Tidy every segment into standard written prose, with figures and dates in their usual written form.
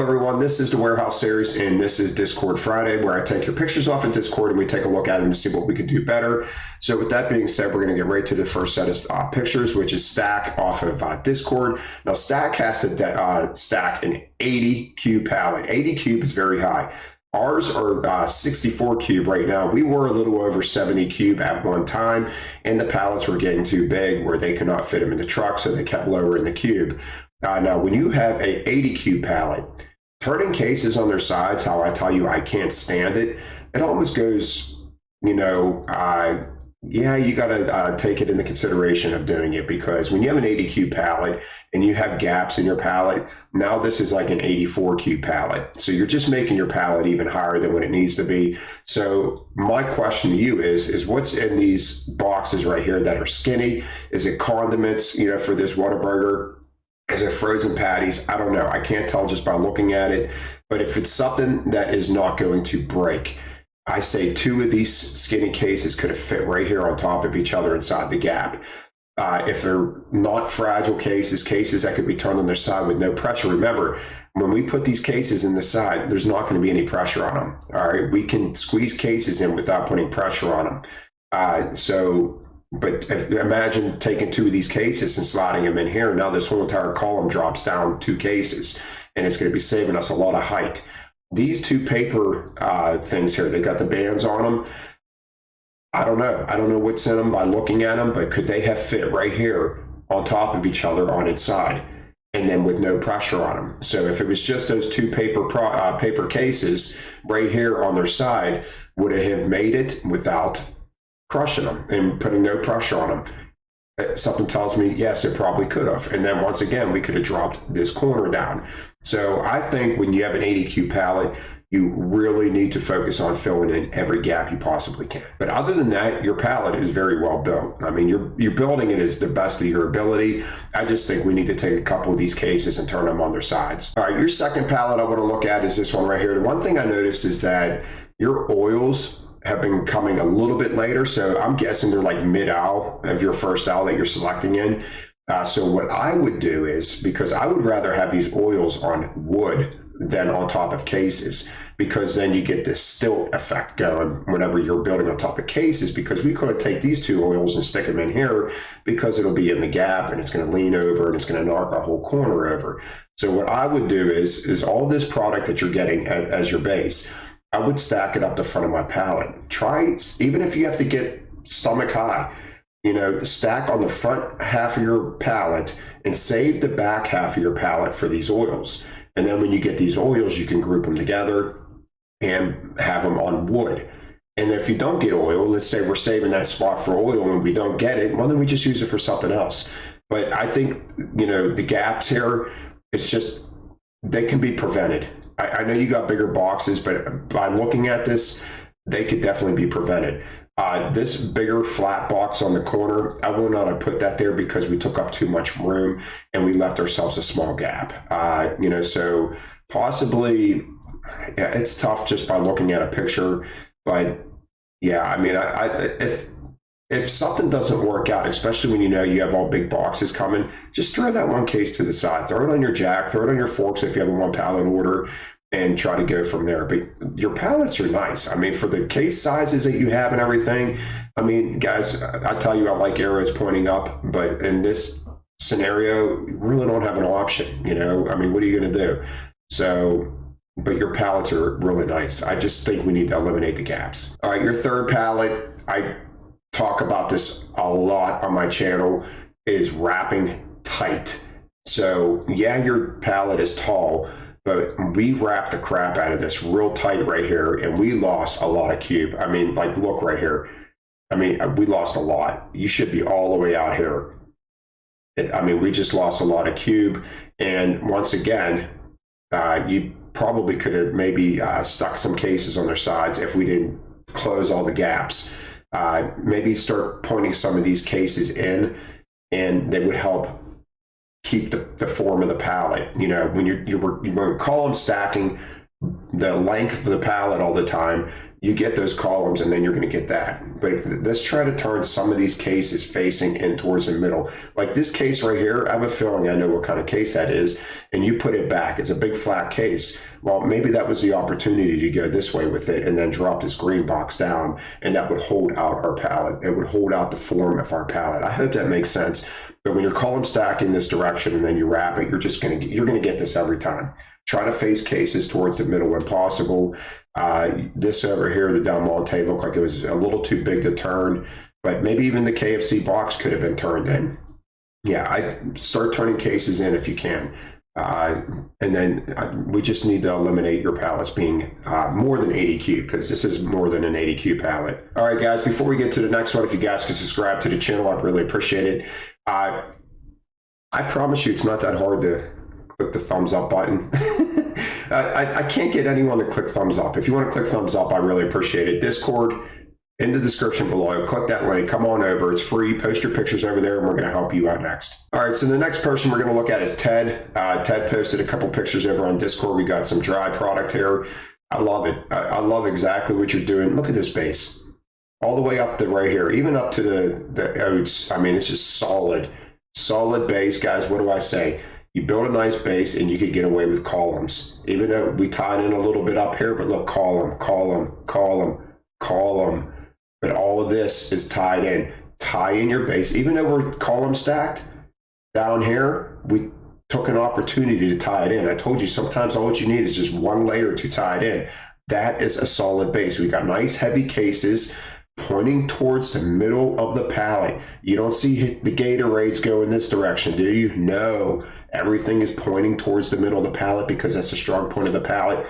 everyone, this is the Warehouse Series, and this is Discord Friday, where I take your pictures off in Discord and we take a look at them to see what we could do better. So with that being said, we're going to get right to the first set of pictures, which is Stack off of Discord. Now, Stack has to stack an 80 cube pallet. 80 cube is very high. Ours are 64 cube right now. We were a little over 70 cube at one time, and the pallets were getting too big where they could not fit them in the truck, so they kept lowering the cube. Now, when you have a 80 cube pallet, turning cases on their sides, how I tell you I can't stand it, it almost goes, yeah, you got to take it into consideration of doing it, because when you have an 80 cube pallet and you have gaps in your pallet, now this is like an 84 cube pallet. So you're just making your pallet even higher than what it needs to be. So my question to you is what's in these boxes right here that are skinny? Is it condiments, for this Whataburger? Is it frozen patties? I don't know. I can't tell just by looking at it. But if it's something that is not going to break, I say 2 of these skinny cases could have fit right here on top of each other inside the gap. If they're not fragile cases that could be turned on their side with no pressure. Remember, when we put these cases in the side, there's not going to be any pressure on them. All right, we can squeeze cases in without putting pressure on them. But imagine taking 2 of these cases and sliding them in here. Now this whole entire column drops down 2 cases, and it's going to be saving us a lot of height. These 2 paper things here, they got the bands on them. I don't know. I don't know what's in them by looking at them, but could they have fit right here on top of each other on its side, and then with no pressure on them? So if it was just those 2 paper cases right here on their side, would it have made it without crushing them and putting no pressure on them? Something tells me yes, it probably could have. And then once again, we could have dropped this corner down. So I think when you have an 80 cube pallet, you really need to focus on filling in every gap you possibly can. But other than that, your pallet is very well built. I mean, you're building it as the best of your ability. I just think we need to take a couple of these cases and turn them on their sides. All right, your second pallet I want to look at is this one right here. The one thing I noticed is that your oils have been coming a little bit later. So I'm guessing they're like mid-aisle of your first aisle that you're selecting in. So what I would do is, because I would rather have these oils on wood than on top of cases, because then you get this stilt effect going whenever you're building on top of cases, because we could take these 2 oils and stick them in here because it'll be in the gap and it's going to lean over and it's going to knock our whole corner over. So what I would do is all this product that you're getting as your base, I would stack it up the front of my pallet. Try, even if you have to get stomach high, stack on the front half of your pallet and save the back half of your pallet for these oils. And then when you get these oils, you can group them together and have them on wood. And if you don't get oil, let's say we're saving that spot for oil and we don't get it, well, then we just use it for something else. But I think, the gaps here, it's just, they can be prevented. I know you got bigger boxes, but by looking at this, they could definitely be prevented. This bigger flat box on the corner, I will not have put that there because we took up too much room and we left ourselves a small gap. So possibly, yeah, it's tough just by looking at a picture. But yeah, I mean, if something doesn't work out, especially when you have all big boxes coming, just throw that one case to the side. Throw it on your jack, throw it on your forks if you have a 1 pallet order, and try to go from there. But your pallets are nice. I mean, for the case sizes that you have and everything, I mean, guys, I tell you, I like arrows pointing up, but in this scenario, you really don't have an option. I mean, what are you going to do? So, but your pallets are really nice. I just think we need to eliminate the gaps. All right, your third pallet, I talk about this a lot on my channel, is wrapping tight. So yeah, your pallet is tall, but we wrapped the crap out of this real tight right here, and we lost a lot of cube. I mean, like, look right here. I mean, we lost a lot. You should be all the way out here. We just lost a lot of cube. And once again, you probably could have maybe stuck some cases on their sides if we didn't close all the gaps. Maybe start pointing some of these cases in, and they would help keep the form of the pallet. When you're column stacking, the length of the pallet all the time, you get those columns and then you're going to get that. But let's try to turn some of these cases facing in towards the middle. Like this case right here, I have a feeling I know what kind of case that is. And you put it back. It's a big flat case. Well, maybe that was the opportunity to go this way with it and then drop this green box down, and that would hold out our pallet. It would hold out the form of our pallet. I hope that makes sense. But when you're column stacking this direction and then you wrap it, you're going to get this every time. Try to face cases towards the middle when possible. This over here, the Del Monte, looked like it was a little too big to turn, but maybe even the KFC box could have been turned in. Yeah, I start turning cases in if you can. And then we just need to eliminate your pallets being more than 80 cube, because this is more than an 80 cube pallet. All right, guys, before we get to the next one, if you guys could subscribe to the channel, I'd really appreciate it. I promise you it's not that hard to click the thumbs up button. I can't get anyone to click thumbs up. If you want to click thumbs up, I really appreciate it. Discord in the description below. Click that link. Come on over. It's free. Post your pictures over there, and we're going to help you out next. All right, so the next person we're going to look at is Ted. Ted posted a couple pictures over on Discord. We got some dry product here. I love it. I love exactly what you're doing. Look at this base. All the way up to right here, even up to the oats. I mean, it's just solid base, guys. What do I say? You build a nice base and you could get away with columns. Even though we tied in a little bit up here, but look, column. But all of this is tied in. Tie in your base. Even though we're column stacked down here, we took an opportunity to tie it in. I told you sometimes all what you need is just one layer to tie it in. That is a solid base. We got nice heavy cases pointing towards the middle of the pallet. You don't see the Gatorades go in this direction, do you? No, everything is pointing towards the middle of the pallet because that's the strong point of the pallet.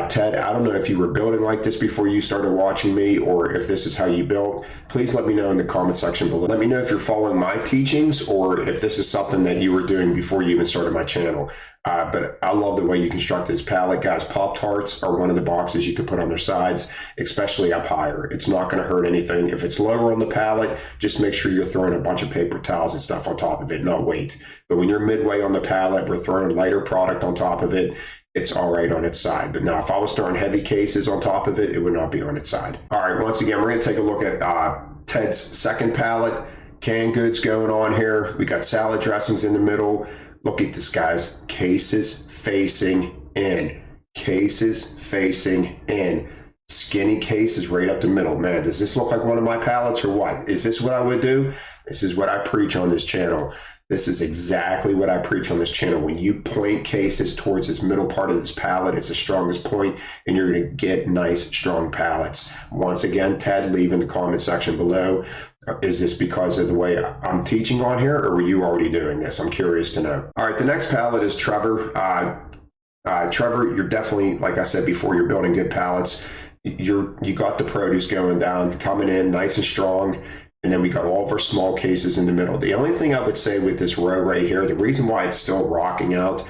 Ted, I don't know if you were building like this before you started watching me, or if this is how you built. Please let me know in the comment section below. Let me know if you're following my teachings or if this is something that you were doing before you even started my channel. But I love the way you construct this pallet, guys. Pop-Tarts are one of the boxes you could put on their sides, especially up higher. It's not going to hurt anything. If it's lower on the pallet, just make sure you're throwing a bunch of paper towels and stuff on top of it, not weight. But when you're midway on the pallet, we're throwing lighter product on top of it. It's all right on its side. But now if I was throwing heavy cases on top of it, it would not be on its side. All right, once again, we're going to take a look at Ted's second pallet. Canned goods going on here. We got salad dressings in the middle. Look at this, guys. Cases facing in. Cases facing in. Skinny cases right up the middle. Man, does this look like one of my pallets or what? Is this what I would do? This is what I preach on this channel. This is exactly what I preach on this channel. When you point cases towards this middle part of this pallet, it's the strongest point, and you're going to get nice, strong pallets. Once again, Ted, leave in the comment section below. Is this because of the way I'm teaching on here, or were you already doing this? I'm curious to know. All right, the next pallet is Trevor. Trevor, you're definitely, like I said before, you're building good pallets. You got the produce going down, coming in nice and strong. And then we got all of our small cases in the middle. The only thing I would say with this row right here, the reason why it's still rocking out,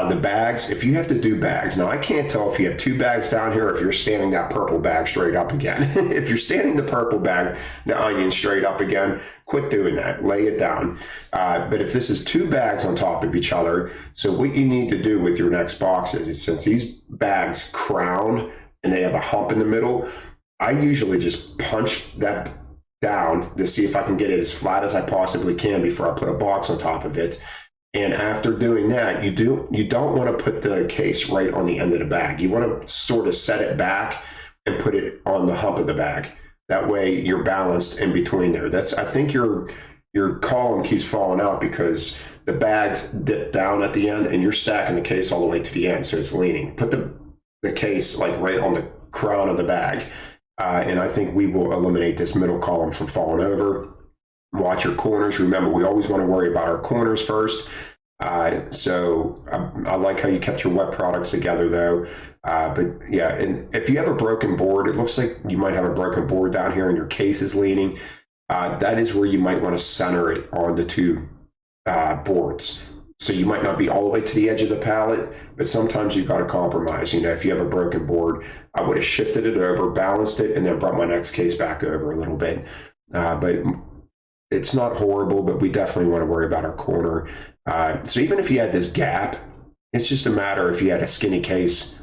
the bags, if you have to do bags, now I can't tell if you have two bags down here or if you're standing that purple bag straight up again. If you're standing the purple bag, the onion straight up again, quit doing that, lay it down. But if this is two bags on top of each other, so what you need to do with your next box is since these bags crown and they have a hump in the middle, I usually just punch that down to see if I can get it as flat as I possibly can before I put a box on top of it. And after doing that, you don't want to put the case right on the end of the bag. You want to sort of set it back and put it on the hump of the bag. That way you're balanced in between there. I think your column keeps falling out because the bags dip down at the end and you're stacking the case all the way to the end, so it's leaning. Put the case like right on the crown of the bag. And I think we will eliminate this middle column from falling over. Watch your corners. Remember, we always want to worry about our corners first. So I like how you kept your wet products together though. But yeah, and if you have a broken board, it looks like you might have a broken board down here and your case is leaning. That is where you might want to center it on the two boards. So you might not be all the way to the edge of the pallet, but sometimes you've got to compromise. You know, if you have a broken board, I would have shifted it over, balanced it, and then brought my next case back over a little bit. But it's not horrible, but we definitely want to worry about our corner. So even if you had this gap, it's just a matter if you had a skinny case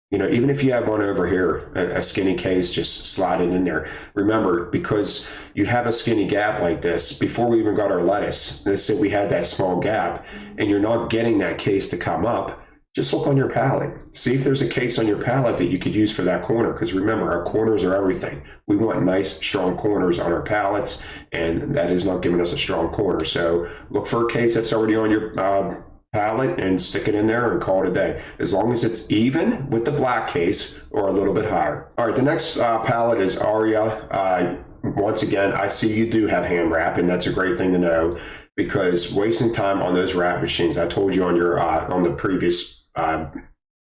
You know, even if you have one over here, a skinny case, just slide it in there. Remember, because you have a skinny gap like this, before we even got our lettuce, let's say we had that small gap and you're not getting that case to come up, just look on your pallet. See if there's a case on your pallet that you could use for that corner. Because remember, our corners are everything. We want nice, strong corners on our pallets, and that is not giving us a strong corner. So look for a case that's already on your pallet and stick it in there and call it a day, as long as it's even with the black case or a little bit higher. All right, the next pallet is Aria. Once again, I see you do have hand wrap, and that's a great thing to know, because wasting time on those wrap machines, I told you on your on the previous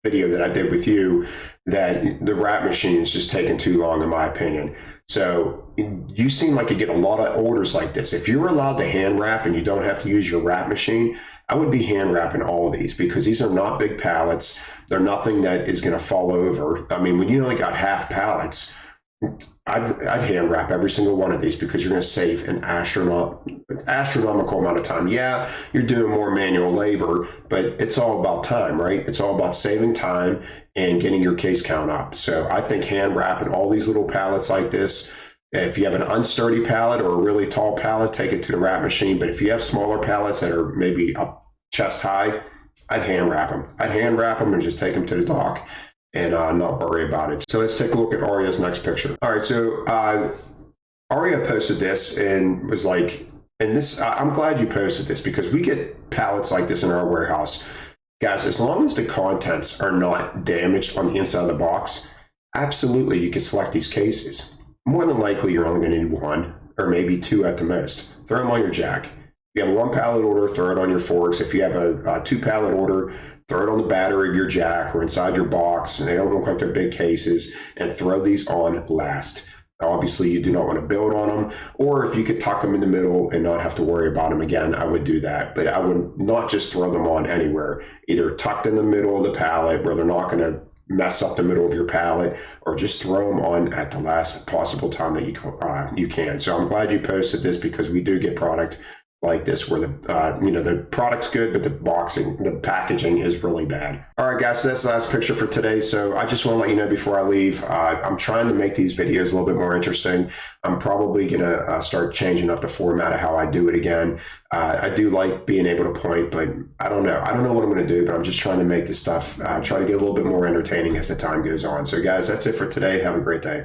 video that I did with you that the wrap machine is just taking too long, in my opinion. So you seem like you get a lot of orders like this. If you're allowed to hand wrap and you don't have to use your wrap machine, I would be hand wrapping all of these, because these are not big pallets. They're nothing that is going to fall over. I mean, when you only got half pallets, I'd hand wrap every single one of these, because you're going to save an astronomical amount of time. Yeah, you're doing more manual labor, but it's all about time, right? It's all about saving time and getting your case count up. So I think hand wrapping all these little pallets like this. If you have an unsturdy pallet or a really tall pallet, take it to the wrap machine. But if you have smaller pallets that are maybe up chest high, I'd hand wrap them. I'd hand wrap them and just take them to the dock and not worry about it. So let's take a look at Aria's next picture. All right, so Aria posted this and was like, and this, I'm glad you posted this, because we get pallets like this in our warehouse. Guys, as long as the contents are not damaged on the inside of the box, absolutely you can select these cases. More than likely you're only going to need one or maybe two at the most. Throw them on your jack. If you have a one pallet order, throw it on your forks. If you have a two pallet order, throw it on the battery of your jack or inside your box, and they don't look like they're big cases, and throw these on last. Obviously, you do not want to build on them, or if you could tuck them in the middle and not have to worry about them again, I would do that. But I would not just throw them on anywhere, either tucked in the middle of the pallet where they're not going to mess up the middle of your pallet, or just throw them on at the last possible time that you can. So I'm glad you posted this, because we do get product like this where the product's good, but the packaging is really bad. All right, guys, so that's the last picture for today. So I just want to let you know before I leave, I'm trying to make these videos a little bit more interesting. I'm probably gonna start changing up the format of how I do it again. I do like being able to point, but I don't know what I'm gonna do, but I'm just trying to make this stuff, try to get a little bit more entertaining as the time goes on. So guys, that's it for today. Have a great day.